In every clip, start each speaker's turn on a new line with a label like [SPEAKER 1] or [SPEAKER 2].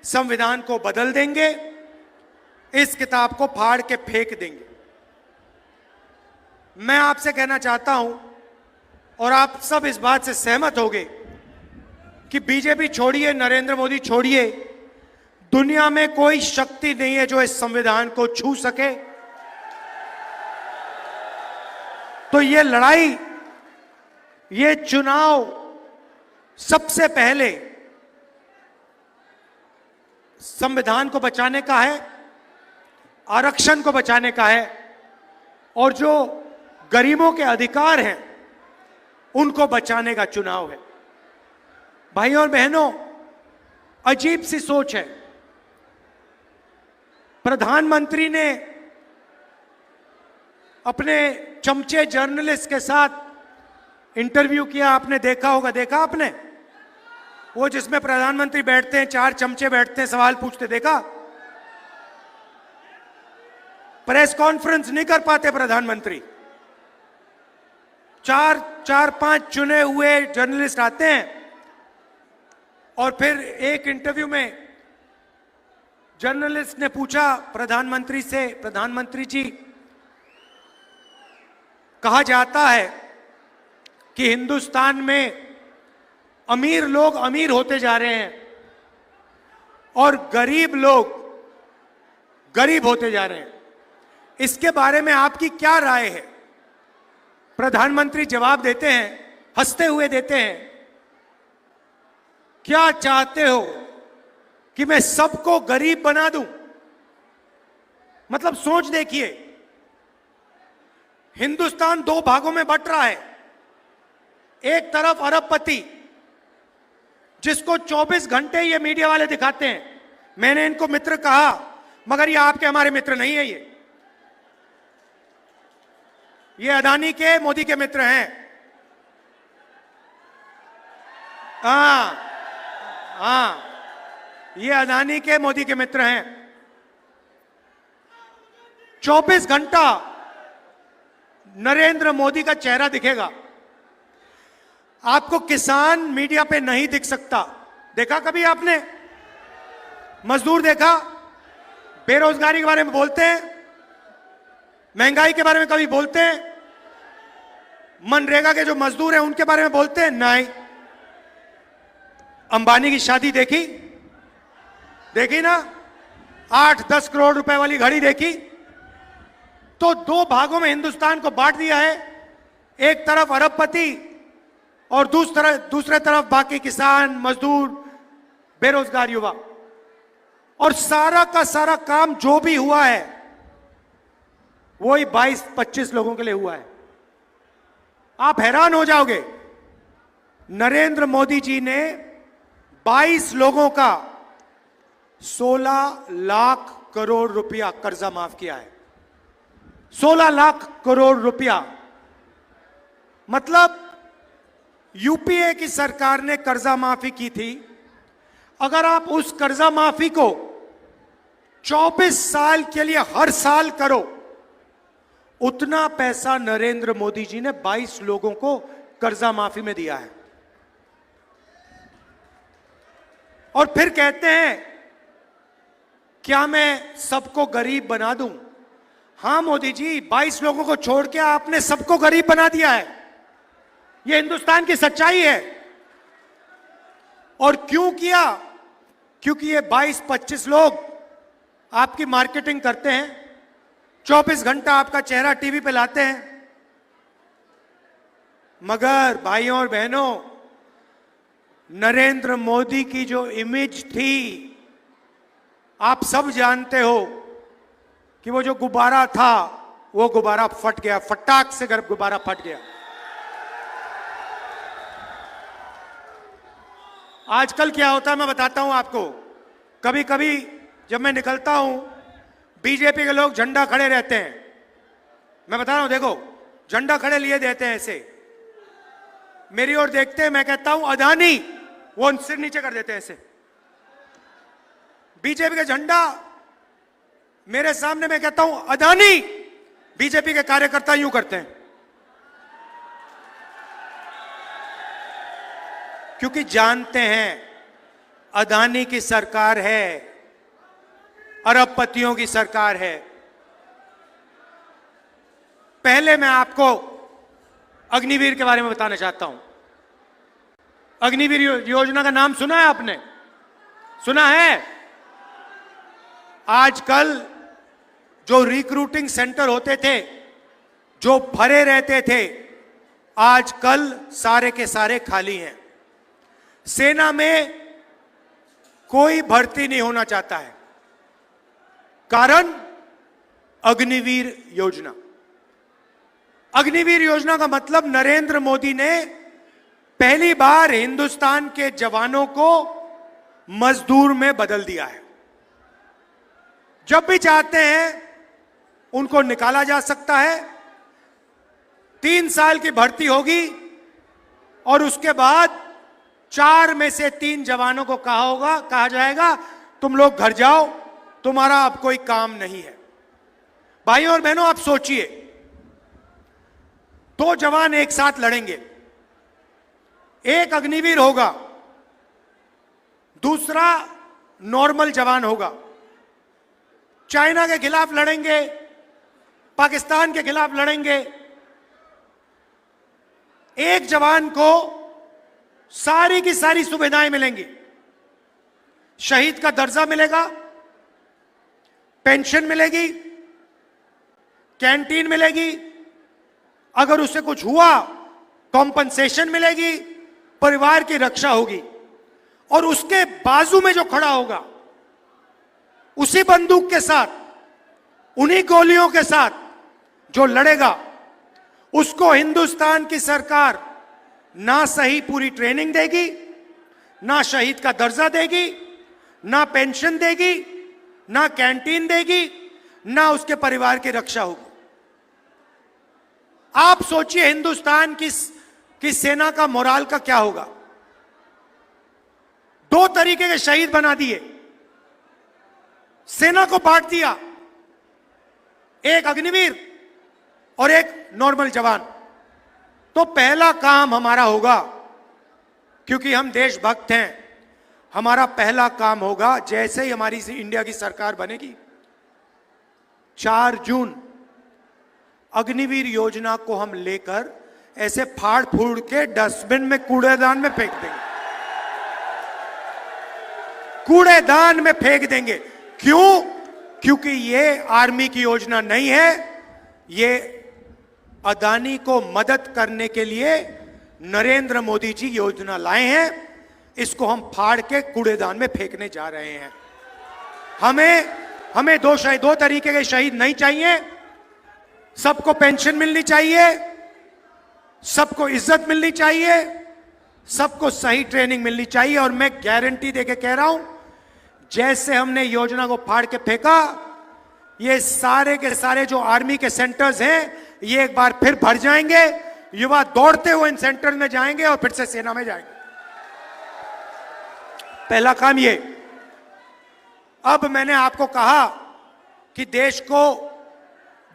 [SPEAKER 1] संविधान को बदल देंगे, इस किताब को फाड़ के फेंक देंगे। मैं आपसे कहना चाहता हूं, और आप सब इस बात से सहमत होंगे, कि बीजेपी छोड़िए, नरेंद्र मोदी छोड़िए, दुनिया में कोई शक्ति नहीं है जो इस संविधान को छू सके। तो ये लड़ाई, ये चुनाव सबसे पहले संविधान को बचाने का है, आरक्षण को बचाने का है, और जो गरीबों के अधिकार हैं उनको बचाने का चुनाव है। भाइयों और बहनों, अजीब सी सोच है। प्रधानमंत्री ने अपने चमचे जर्नलिस्ट के साथ इंटरव्यू किया, आपने देखा होगा, देखा आपने? वो जिसमें प्रधानमंत्री बैठते हैं, 4 चमचे बैठते हैं, सवाल पूछते, देखा? प्रेस कॉन्फ्रेंस नहीं कर पाते प्रधानमंत्री, 4-5 चुने हुए जर्नलिस्ट आते हैं, और फिर एक इंटरव्यू में जर्नलिस्ट ने पूछा प्रधानमंत्री से, प्रधानमंत्री जी, कहा जाता है कि हिंदुस्तान में अमीर लोग अमीर होते जा रहे हैं और गरीब लोग गरीब होते जा रहे हैं, इसके बारे में आपकी क्या राय है? प्रधानमंत्री जवाब देते हैं, हंसते हुए देते हैं, क्या चाहते हो कि मैं सबको गरीब बना दूं? मतलब सोच देखिए, हिंदुस्तान 2 भागों में बंट रहा है। एक तरफ अरबपति, जिसको 24 घंटे ये मीडिया वाले दिखाते हैं, मैंने इनको मित्र कहा, मगर ये आपके हमारे मित्र नहीं है। ये अदानी के, मोदी के मित्र हैं। हाँ, ये अदानी के, मोदी के मित्र हैं। 24 घंटा नरेंद्र मोदी का चेहरा दिखेगा, आपको किसान मीडिया पे नहीं दिख सकता। देखा कभी आपने? मजदूर देखा? बेरोजगारी के बारे में बोलते हैं, महंगाई के बारे में कभी बोलते हैं? मनरेगा के जो मजदूर हैं उनके बारे में बोलते हैं? नहीं। अंबानी की शादी देखी? देखी ना? 8-10 करोड़ रुपए वाली घड़ी देखी? तो 2 भागों में हिंदुस्तान को बांट दिया है। एक तरफ अरबपति और दूसरे तरफ बाकी किसान, मजदूर, बेरोजगार युवा। और सारा का सारा काम जो भी हुआ है वही 22-25 लोगों के लिए हुआ है। आप हैरान हो जाओगे, नरेंद्र मोदी जी ने 22 लोगों का 16 लाख करोड़ रुपया कर्जा माफ किया है। 16 लाख करोड़ रुपया, मतलब यूपीए की सरकार ने कर्जा माफी की थी। अगर आप उस कर्जा माफी को 24 साल के लिए हर साल करो, उतना पैसा नरेंद्र मोदी जी ने 22 लोगों को कर्जा माफी में दिया है। और फिर कहते हैं, क्या मैं सबको गरीब बना दूं? हां मोदी जी, 22 लोगों को छोड़ के आपने सबको गरीब बना दिया है। यह हिंदुस्तान की सच्चाई है। और क्यों किया? क्योंकि ये 22-25 लोग आपकी मार्केटिंग करते हैं, 24 घंटा आपका चेहरा टीवी पे लाते हैं। मगर भाइयों और बहनों, नरेंद्र मोदी की जो इमेज थी, आप सब जानते हो कि वो जो गुब्बारा था, वो गुब्बारा फट गया, फटाक से गुब्बारा फट गया। आजकल क्या होता है मैं बताता हूं आपको। कभी कभी जब मैं निकलता हूं, बीजेपी के लोग झंडा खड़े रहते हैं। मैं बता रहा हूं, देखो, झंडा खड़े लिए देते हैं ऐसे, मेरी ओर देखते हैं, मैं कहता हूं अदानी, वो सिर नीचे कर देते हैं ऐसे। बीजेपी का झंडा मेरे सामने, मैं कहता हूं अदानी, बीजेपी के कार्यकर्ता यूं करते हैं। क्योंकि जानते हैं अदानी की सरकार है, अरबपतियों की सरकार है। पहले मैं आपको अग्निवीर के बारे में बताना चाहता हूं। अग्निवीर योजना का नाम सुना है आपने? सुना है? आजकल जो रिक्रूटिंग सेंटर होते थे, जो भरे रहते थे, आजकल सारे के सारे खाली हैं। सेना में कोई भर्ती नहीं होना चाहता है। कारण अग्निवीर योजना। अग्निवीर योजना का मतलब नरेंद्र मोदी ने पहली बार हिंदुस्तान के जवानों को मजदूर में बदल दिया है। जब भी चाहते हैं उनको निकाला जा सकता है। 3 साल की भर्ती होगी और उसके बाद 4 में से 3 जवानों को कहा जाएगा तुम लोग घर जाओ, तुम्हारा अब कोई काम नहीं है। भाइयों और बहनों, आप सोचिए, 2 जवान एक साथ लड़ेंगे। एक अग्निवीर होगा, दूसरा नॉर्मल जवान होगा। चाइना के खिलाफ लड़ेंगे, पाकिस्तान के खिलाफ लड़ेंगे। एक जवान को सारी की सारी सुविधाएं मिलेंगी। शहीद का दर्जा मिलेगा, पेंशन मिलेगी, कैंटीन मिलेगी, अगर उससे कुछ हुआ कॉम्पनसेशन मिलेगी, परिवार की रक्षा होगी। और उसके बाजू में जो खड़ा होगा, उसी बंदूक के साथ, उन्हीं गोलियों के साथ जो लड़ेगा, उसको हिंदुस्तान की सरकार ना सही पूरी ट्रेनिंग देगी, ना शहीद का दर्जा देगी, ना पेंशन देगी, ना कैंटीन देगी, ना उसके परिवार की रक्षा होगी। आप सोचिए हिंदुस्तान की सेना का मोराल का क्या होगा। 2 तरीके के शहीद बना दिए, सेना को बांट दिया, एक अग्निवीर और एक नॉर्मल जवान। तो पहला काम हमारा होगा, क्योंकि हम देशभक्त हैं, हमारा पहला काम होगा, जैसे ही हमारी इंडिया की सरकार बनेगी, 4 जून अग्निवीर योजना को हम लेकर ऐसे फाड़ फूड़ के डस्टबिन में, कूड़ेदान में फेंक देंगे। कूड़ेदान में फेंक देंगे। क्यों? क्योंकि ये आर्मी की योजना नहीं है, ये अदानी को मदद करने के लिए नरेंद्र मोदी जी योजना लाए हैं। इसको हम फाड़ के कूड़ेदान में फेंकने जा रहे हैं। हमें 2 तरीके के शहीद नहीं चाहिए। सबको पेंशन मिलनी चाहिए, सबको इज्जत मिलनी चाहिए, सबको सही ट्रेनिंग मिलनी चाहिए। और मैं गारंटी देके कह रहा हूं, जैसे हमने योजना को फाड़ के फेंका, ये सारे के सारे जो आर्मी के सेंटर्स हैं, ये एक बार फिर भर जाएंगे। युवा दौड़ते हुए इन सेंटर्स में जाएंगे और फिर से सेना में जाएंगे। पहला काम ये। अब मैंने आपको कहा कि देश को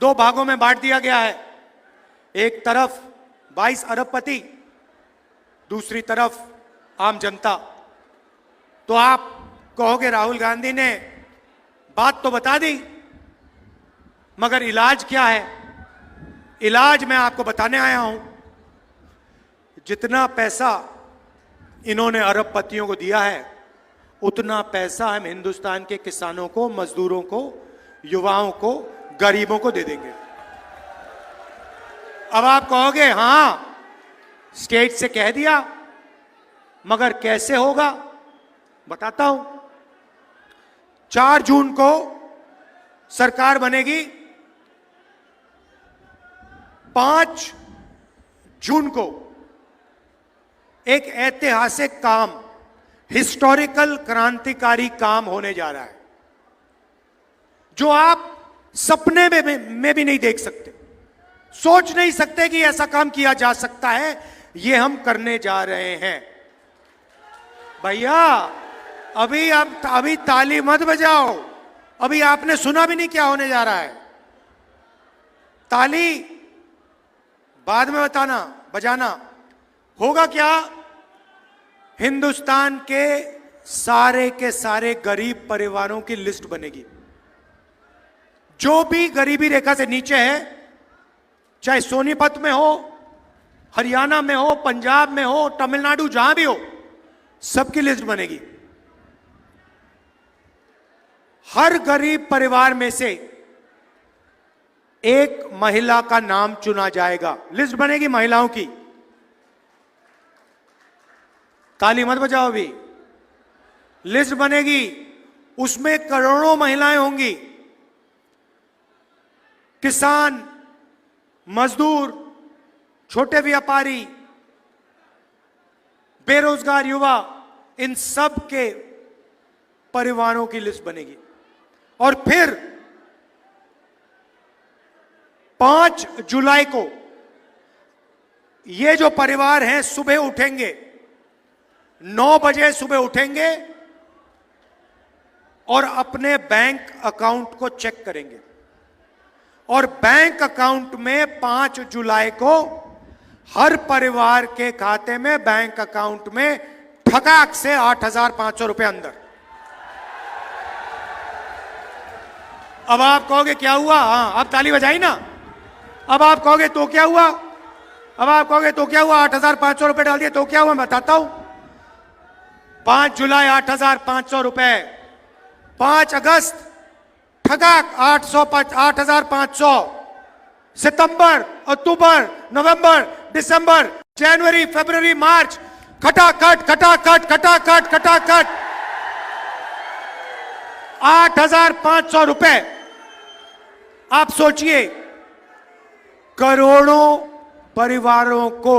[SPEAKER 1] 2 भागों में बांट दिया गया है। एक तरफ 22 अरबपति, दूसरी तरफ आम जनता। तो आप कहोगे राहुल गांधी ने बात तो बता दी, मगर इलाज क्या है? इलाज मैं आपको बताने आया हूं। जितना पैसा इन्होंने अरबपतियों को दिया है, उतना पैसा हम हिंदुस्तान के किसानों को, मजदूरों को, युवाओं को, गरीबों को दे देंगे। अब आप कहोगे हां, स्टेट से कह दिया, मगर कैसे होगा? बताता हूं। 4 जून को सरकार बनेगी। 5 जून को एक ऐतिहासिक काम, हिस्टोरिकल, क्रांतिकारी काम होने जा रहा है, जो आप सपने में भी नहीं देख सकते, सोच नहीं सकते कि ऐसा काम किया जा सकता है। ये हम करने जा रहे हैं। भैया अभी ताली मत बजाओ, अभी आपने सुना भी नहीं क्या होने जा रहा है। ताली बाद में बजाना। होगा क्या? हिंदुस्तान के सारे के सारे गरीब परिवारों की लिस्ट बनेगी। जो भी गरीबी रेखा से नीचे है, चाहे सोनीपत में हो, हरियाणा में हो, पंजाब में हो, तमिलनाडु, जहां भी हो, सबकी लिस्ट बनेगी। हर गरीब परिवार में से एक महिला का नाम चुना जाएगा। लिस्ट बनेगी महिलाओं की। ताली मत बजाओ अभी। लिस्ट बनेगी, उसमें करोड़ों महिलाएं होंगी। किसान, मजदूर, छोटे व्यापारी, बेरोजगार युवा, इन सब के परिवारों की लिस्ट बनेगी। और फिर 5 जुलाई को ये जो परिवार हैं सुबह उठेंगे, 9 बजे सुबह उठेंगे और अपने बैंक अकाउंट को चेक करेंगे। और बैंक अकाउंट में 5 जुलाई को हर परिवार के खाते में, बैंक अकाउंट में ठगाक से 8,500 रुपए अंदर। अब आप कहोगे क्या हुआ? हाँ, अब ताली बजाई ना। अब आप कहोगे तो क्या हुआ? अब आप कहोगे तो क्या हुआ? 8,500 रुपए डाल दिए तो क्या हुआ? मैं बताता हूं। 5 जुलाई 8,500 रुपए, 5 अगस्त ठगाक 8,500, सितंबर, अक्टूबर, नवंबर, दिसंबर, जनवरी, फरवरी, मार्च, खटाखट खटाखट खटाखट खटाखट 8,500 रुपए। आप सोचिए, करोड़ों परिवारों को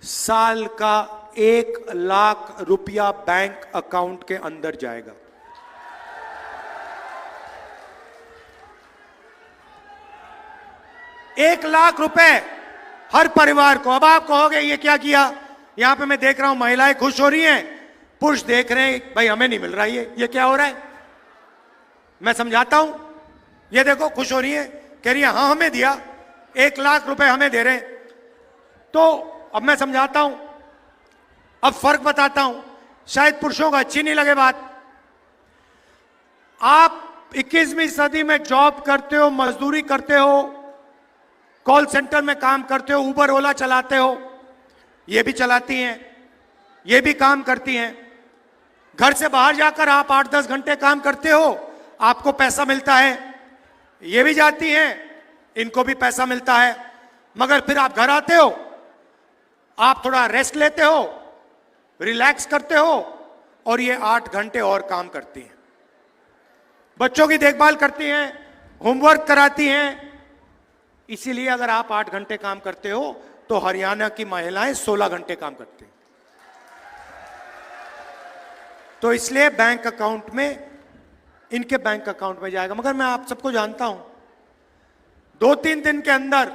[SPEAKER 1] साल का 1 लाख रुपया बैंक अकाउंट के अंदर जाएगा। एक लाख रुपए हर परिवार को। अब आप कहोगे ये क्या किया? यहां पे मैं देख रहा हूं महिलाएं खुश हो रही हैं, पुरुष देख रहे हैं भाई हमें नहीं मिल रहा ये क्या हो रहा है? मैं समझाता हूं। ये देखो खुश हो रही है, कह रही है हाँ हमें दिया, 1 लाख रुपए हमें दे रहे हैं। तो अब मैं समझाता हूं, अब फर्क बताता हूं, शायद पुरुषों को अच्छी नहीं लगे बात। आप 21वीं सदी में जॉब करते हो, मजदूरी करते हो, कॉल सेंटर में काम करते हो, उबर ओला चलाते हो, ये भी चलाती हैं, ये भी काम करती हैं। घर से बाहर जाकर आप 8-10 घंटे काम करते हो, आपको पैसा मिलता है। ये भी जाती हैं, इनको भी पैसा मिलता है। मगर फिर आप घर आते हो, आप थोड़ा रेस्ट लेते हो, रिलैक्स करते हो, और ये 8 घंटे और काम करती हैं। बच्चों की देखभाल करती हैं, होमवर्क कराती हैं। इसीलिए अगर आप 8 घंटे काम करते हो तो हरियाणा की महिलाएं 16 घंटे काम करती हैं। तो इसलिए बैंक अकाउंट में, इनके बैंक अकाउंट में जाएगा। मगर मैं आप सबको जानता हूं, 2-3 दिन के अंदर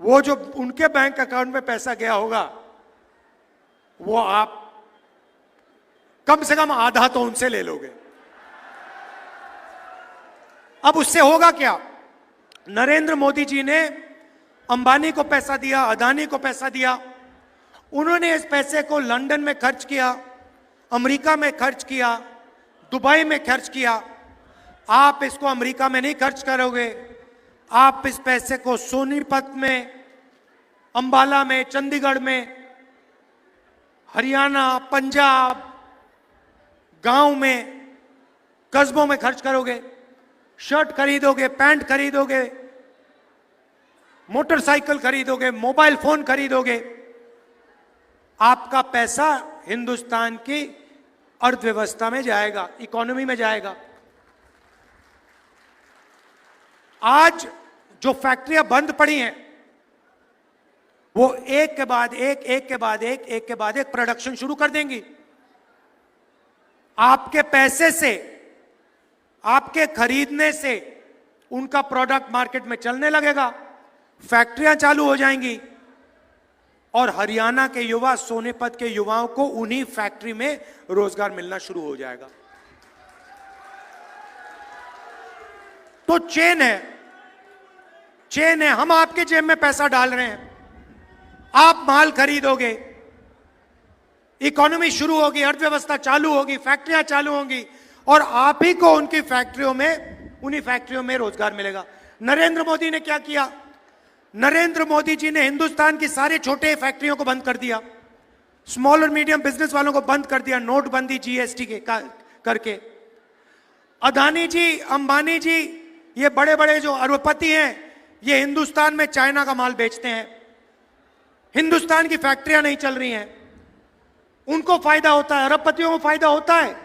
[SPEAKER 1] वो जो उनके बैंक अकाउंट में पैसा गया होगा, वो आप कम से कम आधा तो उनसे ले लोगे। अब उससे होगा क्या? नरेंद्र मोदी जी ने अंबानी को पैसा दिया, अदानी को पैसा दिया। उन्होंने इस पैसे को लंदन में खर्च किया, अमेरिका में खर्च किया, दुबई में खर्च किया। आप इसको अमेरिका में नहीं खर्च करोगे, आप इस पैसे को सोनीपत में, अंबाला में, चंडीगढ़ में, हरियाणा, पंजाब, गांव में, कस्बों में खर्च करोगे। शर्ट खरीदोगे, पैंट खरीदोगे, मोटरसाइकिल खरीदोगे, मोबाइल फोन खरीदोगे। आपका पैसा हिंदुस्तान की अर्थव्यवस्था में जाएगा, इकोनॉमी में जाएगा। आज जो फैक्ट्रियां बंद पड़ी हैं, वो एक के बाद एक, एक के बाद एक, एक के बाद एक प्रोडक्शन शुरू कर देंगी। आपके पैसे से, आपके खरीदने से उनका प्रोडक्ट मार्केट में चलने लगेगा, फैक्ट्रियां चालू हो जाएंगी, और हरियाणा के युवा, सोनीपत के युवाओं को उन्हीं फैक्ट्री में रोजगार मिलना शुरू हो जाएगा। तो चेन है, चेन है। हम आपके जेब में पैसा डाल रहे हैं, आप माल खरीदोगे, इकोनॉमी शुरू होगी, अर्थव्यवस्था चालू होगी, फैक्ट्रियां चालू होंगी और आप ही को उनकी फैक्ट्रियों में, उन्हीं फैक्ट्रियों में रोजगार मिलेगा। नरेंद्र मोदी ने क्या किया? नरेंद्र मोदी जी ने हिंदुस्तान की सारे छोटे फैक्ट्रियों को बंद कर दिया, स्मॉल और मीडियम बिजनेस वालों को बंद कर दिया, नोटबंदी जीएसटी के करके। अदानी जी, अंबानी जी, ये बड़े बड़े जो अरबपति हैं, ये हिंदुस्तान में चाइना का माल बेचते हैं। हिंदुस्तान की फैक्ट्रियां नहीं चल रही हैं, उनको फायदा होता है, अरबपतियों को फायदा होता है,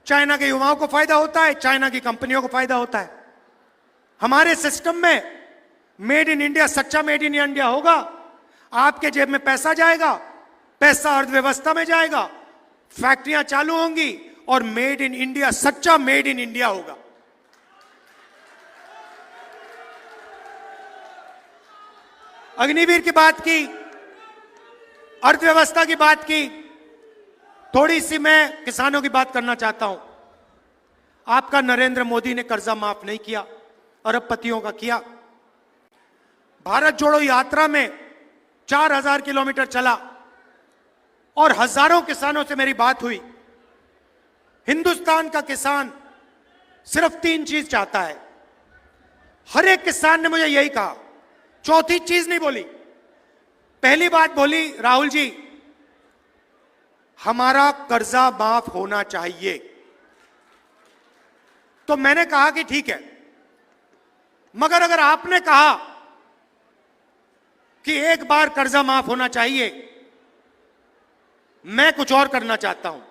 [SPEAKER 1] चाइना के युवाओं को फायदा होता है, चाइना की कंपनियों को फायदा होता है। हमारे सिस्टम में मेड इन इंडिया, सच्चा मेड इन इंडिया होगा, आपके जेब में पैसा जाएगा, पैसा अर्थव्यवस्था में जाएगा, फैक्ट्रियां चालू होंगी और मेड इन इंडिया, सच्चा मेड इन इंडिया होगा। अग्निवीर की बात की, अर्थव्यवस्था की बात की, थोड़ी सी मैं किसानों की बात करना चाहता हूं। आपका नरेंद्र मोदी ने कर्जा माफ नहीं किया, अरबपतियों का किया। भारत जोड़ो यात्रा में 4000 किलोमीटर चला और हजारों किसानों से मेरी बात हुई। हिंदुस्तान का किसान सिर्फ 3 चीज चाहता है। हर एक किसान ने मुझे यही कहा, चौथी चीज नहीं बोली। पहली बात बोली, राहुल जी हमारा कर्जा माफ होना चाहिए। तो मैंने कहा कि ठीक है, मगर अगर आपने कहा कि एक बार कर्जा माफ होना चाहिए, मैं कुछ और करना चाहता हूं।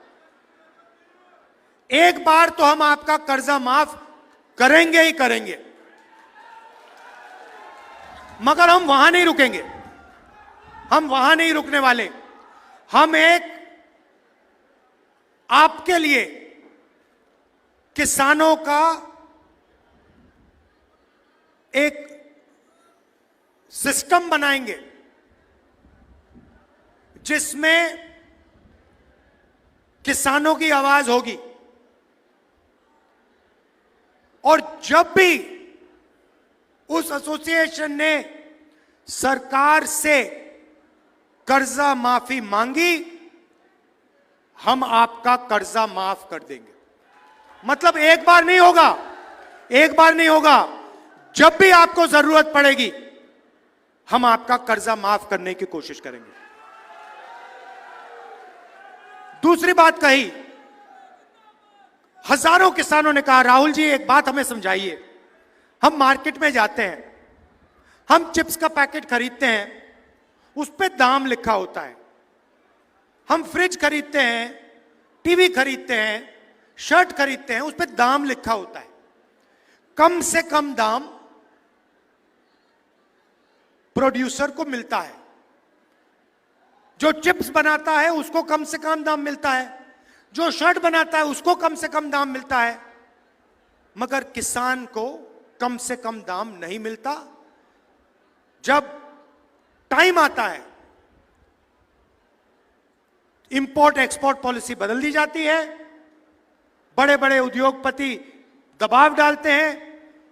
[SPEAKER 1] एक बार तो हम आपका कर्जा माफ करेंगे ही करेंगे, मगर हम वहां नहीं रुकेंगे, हम वहां नहीं रुकने वाले। हम एक आपके लिए किसानों का एक सिस्टम बनाएंगे जिसमें किसानों की आवाज होगी, और जब भी उस एसोसिएशन ने सरकार से कर्जा माफी मांगी, हम आपका कर्जा माफ कर देंगे। मतलब एक बार नहीं होगा, एक बार नहीं होगा, जब भी आपको जरूरत पड़ेगी हम आपका कर्जा माफ करने की कोशिश करेंगे। दूसरी बात कही, हजारों किसानों ने कहा, राहुल जी एक बात हमें समझाइए। हम मार्केट में जाते हैं, हम चिप्स का पैकेट खरीदते हैं, उस पे दाम लिखा होता है। हम फ्रिज खरीदते हैं, टीवी खरीदते हैं, शर्ट खरीदते हैं, उस पे दाम लिखा होता है। कम से कम दाम प्रोड्यूसर को मिलता है, जो चिप्स बनाता है उसको कम से कम दाम मिलता है, जो शर्ट बनाता है उसको कम से कम दाम मिलता है, मगर किसान को कम से कम दाम नहीं मिलता। जब टाइम आता है, इंपोर्ट एक्सपोर्ट पॉलिसी बदल दी जाती है, बड़े बड़े उद्योगपति दबाव डालते हैं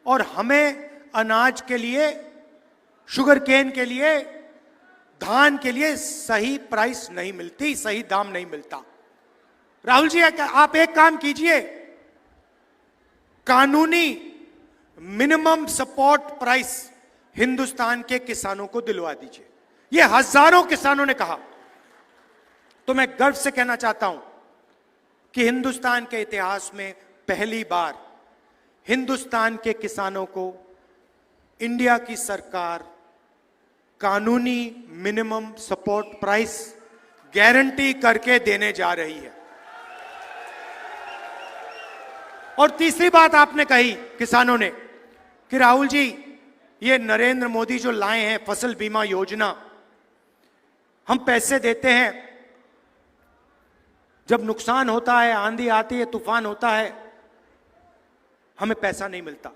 [SPEAKER 1] और हमें अनाज के लिए, शुगर केन के लिए, धान के लिए सही प्राइस नहीं मिलती, सही दाम नहीं मिलता। राहुल जी आप एक काम कीजिए, कानूनी मिनिमम सपोर्ट प्राइस हिंदुस्तान के किसानों को दिलवा दीजिए। ये हजारों किसानों ने कहा। तो मैं गर्व से कहना चाहता हूं कि हिंदुस्तान के इतिहास में पहली बार हिंदुस्तान के किसानों को इंडिया की सरकार कानूनी मिनिमम सपोर्ट प्राइस गारंटी करके देने जा रही है। और तीसरी बात आपने कही किसानों ने कि राहुल जी ये नरेंद्र मोदी जो लाए हैं फसल बीमा योजना, हम पैसे देते हैं, जब नुकसान होता है, आंधी आती है, तूफान होता है, हमें पैसा नहीं मिलता।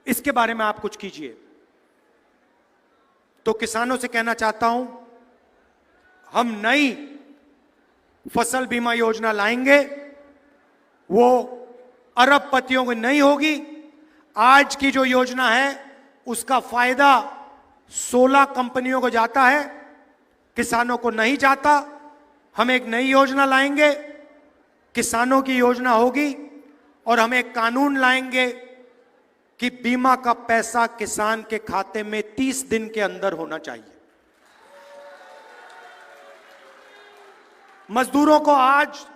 [SPEAKER 1] इसके बारे में आप कुछ कीजिए। तो किसानों से कहना चाहता हूं, हम नई फसल बीमा योजना लाएंगे, वो अरबपतियों की नहीं होगी। आज की जो योजना है उसका फायदा 16 कंपनियों को जाता है, किसानों को नहीं जाता, हम एक नई योजना लाएंगे, किसानों की योजना होगी, और हम एक कानून लाएंगे कि बीमा का पैसा किसान के खाते में 30 दिन के अंदर होना चाहिए। मजदूरों को आज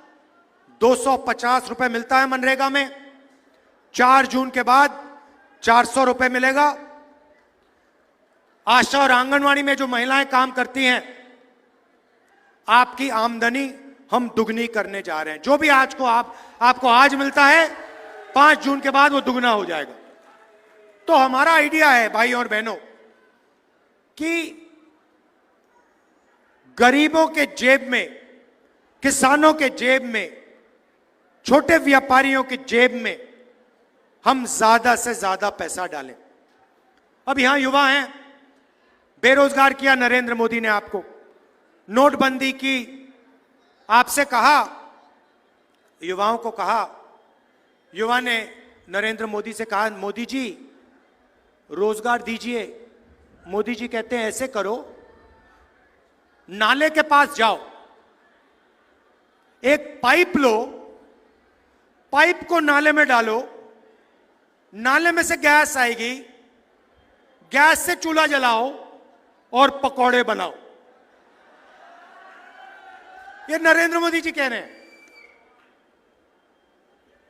[SPEAKER 1] 250 रुपए मिलता है मनरेगा में, 4 जून के बाद 400 रुपए मिलेगा। आशा और आंगनवाड़ी में जो महिलाएं काम करती हैं, आपकी आमदनी हम दुगनी करने जा रहे हैं। जो भी आज को आपको आज मिलता है, 5 जून के बाद वो दुगना हो जाएगा। तो हमारा आइडिया है भाई और बहनों कि गरीबों के जेब में, किसानों के जेब में, छोटे व्यापारियों की जेब में हम ज्यादा से ज्यादा पैसा डालें। अब यहां युवा हैं, बेरोजगार किया नरेंद्र मोदी ने आपको, नोटबंदी की, आपसे कहा, युवाओं को कहा, युवा ने नरेंद्र मोदी से कहा, मोदी जी रोजगार दीजिए। मोदी जी कहते हैं ऐसे करो, नाले के पास जाओ, एक पाइप लो, पाइप को नाले में डालो, नाले में से गैस आएगी, गैस से चूल्हा जलाओ और पकौड़े बनाओ। ये नरेंद्र मोदी जी कह रहे हैं।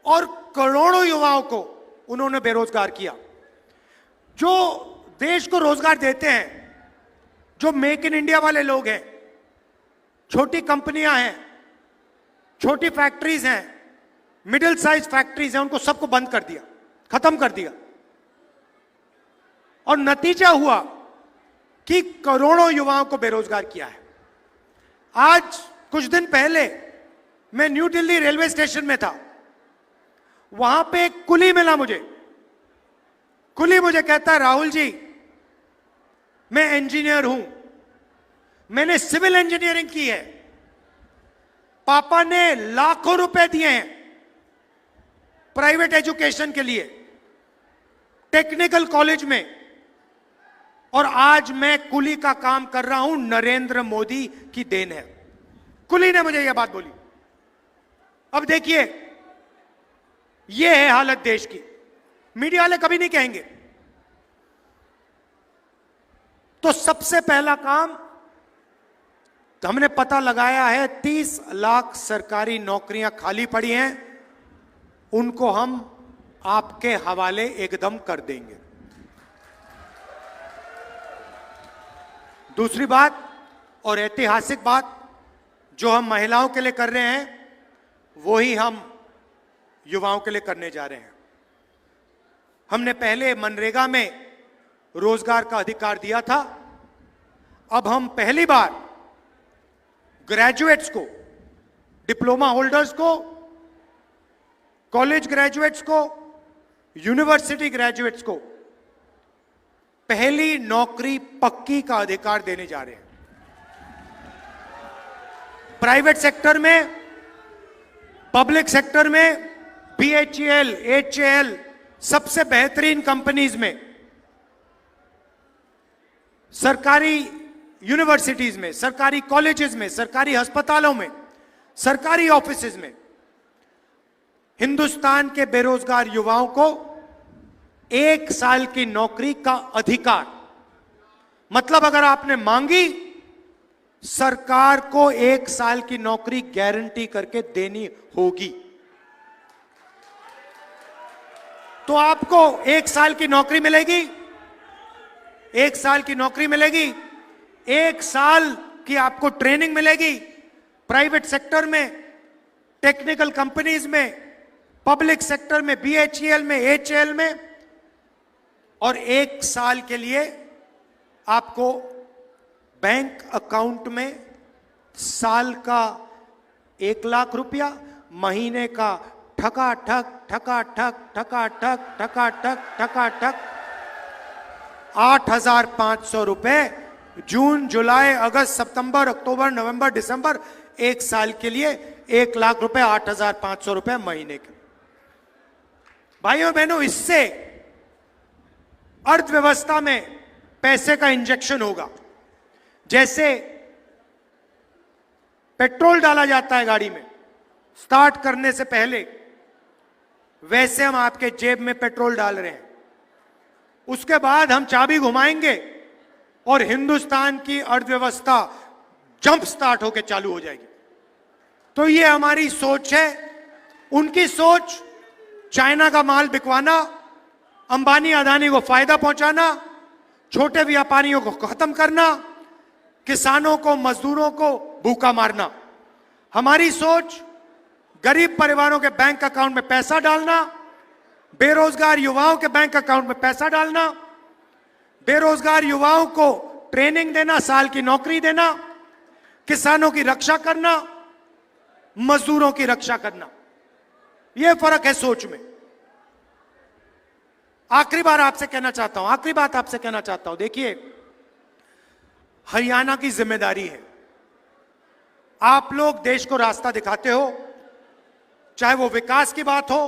[SPEAKER 1] और करोड़ों युवाओं को उन्होंने बेरोजगार किया। जो देश को रोजगार देते हैं, जो मेक इन इंडिया वाले लोग हैं, छोटी कंपनियां हैं, छोटी फैक्ट्रीज हैं, मिडिल साइज फैक्ट्रीज हैं, उनको सबको बंद कर दिया, खत्म कर दिया। और नतीजा हुआ कि करोड़ों युवाओं को बेरोजगार किया है। आज कुछ दिन पहले मैं न्यू दिल्ली रेलवे स्टेशन में था, वहां पे एक कुली मिला मुझे। कुली मुझे कहता है, राहुल जी मैं इंजीनियर हूं, मैंने सिविल इंजीनियरिंग की है, पापा ने लाखों रुपए दिए हैं प्राइवेट एजुकेशन के लिए, टेक्निकल कॉलेज में, और आज मैं कुली का काम कर रहा हूं, नरेंद्र मोदी की देन है। कुली ने मुझे यह बात बोली। अब देखिए, यह है हालत देश की। मीडिया वाले कभी नहीं कहेंगे। तो सबसे पहला काम तो हमने पता लगाया है, 30 लाख सरकारी नौकरियां खाली पड़ी हैं, उनको हम आपके हवाले एकदम कर देंगे। दूसरी बात और ऐतिहासिक बात, जो हम महिलाओं के लिए कर रहे हैं, वही हम युवाओं के लिए करने जा रहे हैं। हमने पहले मनरेगा में रोजगार का अधिकार दिया था, अब हम पहली बार ग्रेजुएट्स को, डिप्लोमा होल्डर्स को, कॉलेज ग्रेजुएट्स को, यूनिवर्सिटी ग्रेजुएट्स को पहली नौकरी पक्की का अधिकार देने जा रहे हैं। प्राइवेट सेक्टर में, पब्लिक सेक्टर में, बीएचईएल, एचएएल, सबसे बेहतरीन कंपनीज में, सरकारी यूनिवर्सिटीज में, सरकारी कॉलेजेस में, सरकारी अस्पतालों में, सरकारी ऑफिसेज में हिंदुस्तान के बेरोजगार युवाओं को 1 साल की नौकरी का अधिकार, मतलब अगर आपने मांगी, सरकार को 1 साल की नौकरी गारंटी करके देनी होगी। तो आपको 1 साल की नौकरी मिलेगी, 1 साल की नौकरी मिलेगी, 1 साल की आपको ट्रेनिंग मिलेगी, प्राइवेट सेक्टर में, टेक्निकल कंपनीज में, पब्लिक सेक्टर में, बीएचईएल में, एचएएल में, और 1 साल के लिए आपको बैंक अकाउंट में साल का 1 लाख रुपया, महीने का ठकाठक ठकाठक ठकाठक ठकाठक ठकाठक 8,500 रुपए, जून, जुलाई, अगस्त, सितंबर, अक्टूबर, नवंबर, दिसंबर, 1 साल के लिए 1 लाख रुपए, 8,500 रुपए महीने के। भाइयों बहनों, इससे अर्थव्यवस्था में पैसे का इंजेक्शन होगा। जैसे पेट्रोल डाला जाता है गाड़ी में स्टार्ट करने से पहले, वैसे हम आपके जेब में पेट्रोल डाल रहे हैं। उसके बाद हम चाबी घुमाएंगे और हिंदुस्तान की अर्थव्यवस्था जंप स्टार्ट होकर चालू हो जाएगी। तो ये हमारी सोच है। उनकी सोच चाइना का माल बिकवाना, अंबानी अदानी को फायदा पहुंचाना, छोटे व्यापारियों को खत्म करना, किसानों को, मजदूरों को भूखा मारना। हमारी सोच गरीब परिवारों के बैंक अकाउंट में पैसा डालना, बेरोजगार युवाओं के बैंक अकाउंट में पैसा डालना, बेरोजगार युवाओं को ट्रेनिंग देना, साल की नौकरी देना, किसानों की रक्षा करना, मजदूरों की रक्षा करना। यह फर्क है सोच में। आखिरी बात आपसे कहना चाहता हूं, देखिए, हरियाणा की जिम्मेदारी है। आप लोग देश को रास्ता दिखाते हो, चाहे वो विकास की बात हो,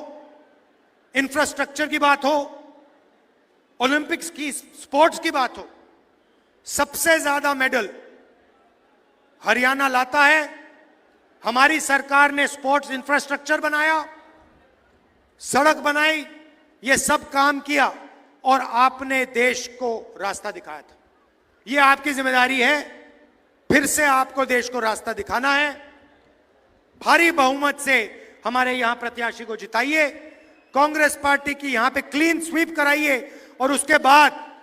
[SPEAKER 1] इंफ्रास्ट्रक्चर की बात हो, ओलंपिक्स की, स्पोर्ट्स की बात हो। सबसे ज्यादा मेडल हरियाणा लाता है। हमारी सरकार ने स्पोर्ट्स इंफ्रास्ट्रक्चर बनाया, सड़क बनाई, ये सब काम किया और आपने देश को रास्ता दिखाया था। ये आपकी जिम्मेदारी है। फिर से आपको देश को रास्ता दिखाना है। भारी बहुमत से हमारे यहां प्रत्याशी को जिताइए, कांग्रेस पार्टी की यहां पे क्लीन स्वीप कराइए और उसके बाद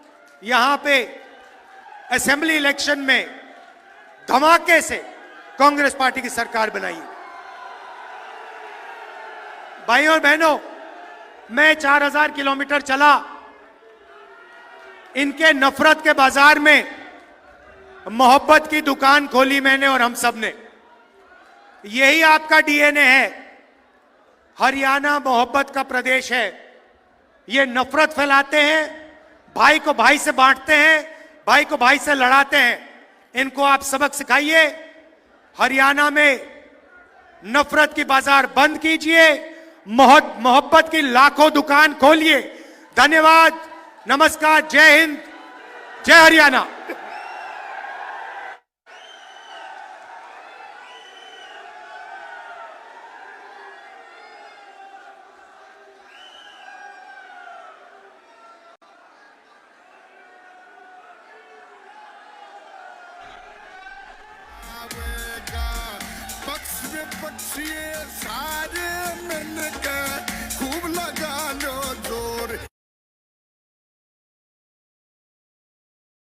[SPEAKER 1] यहां पे असेंबली इलेक्शन में धमाके से कांग्रेस पार्टी की सरकार बनाइए। भाइयों और बहनों, मैं 4000 किलोमीटर चला, इनके नफरत के बाजार में मोहब्बत की दुकान खोली मैंने और हम सब ने। यही आपका डीएनए है। हरियाणा मोहब्बत का प्रदेश है। ये नफरत फैलाते हैं, भाई को भाई से बांटते हैं, भाई को भाई से लड़ाते हैं। इनको आप सबक सिखाइए। हरियाणा में नफरत की बाजार बंद कीजिए, मोहब्बत की लाखों दुकान खोलिए। धन्यवाद, नमस्कार, जय हिंद, जय हरियाणा।
[SPEAKER 2] पक्ष में पक्षी साथ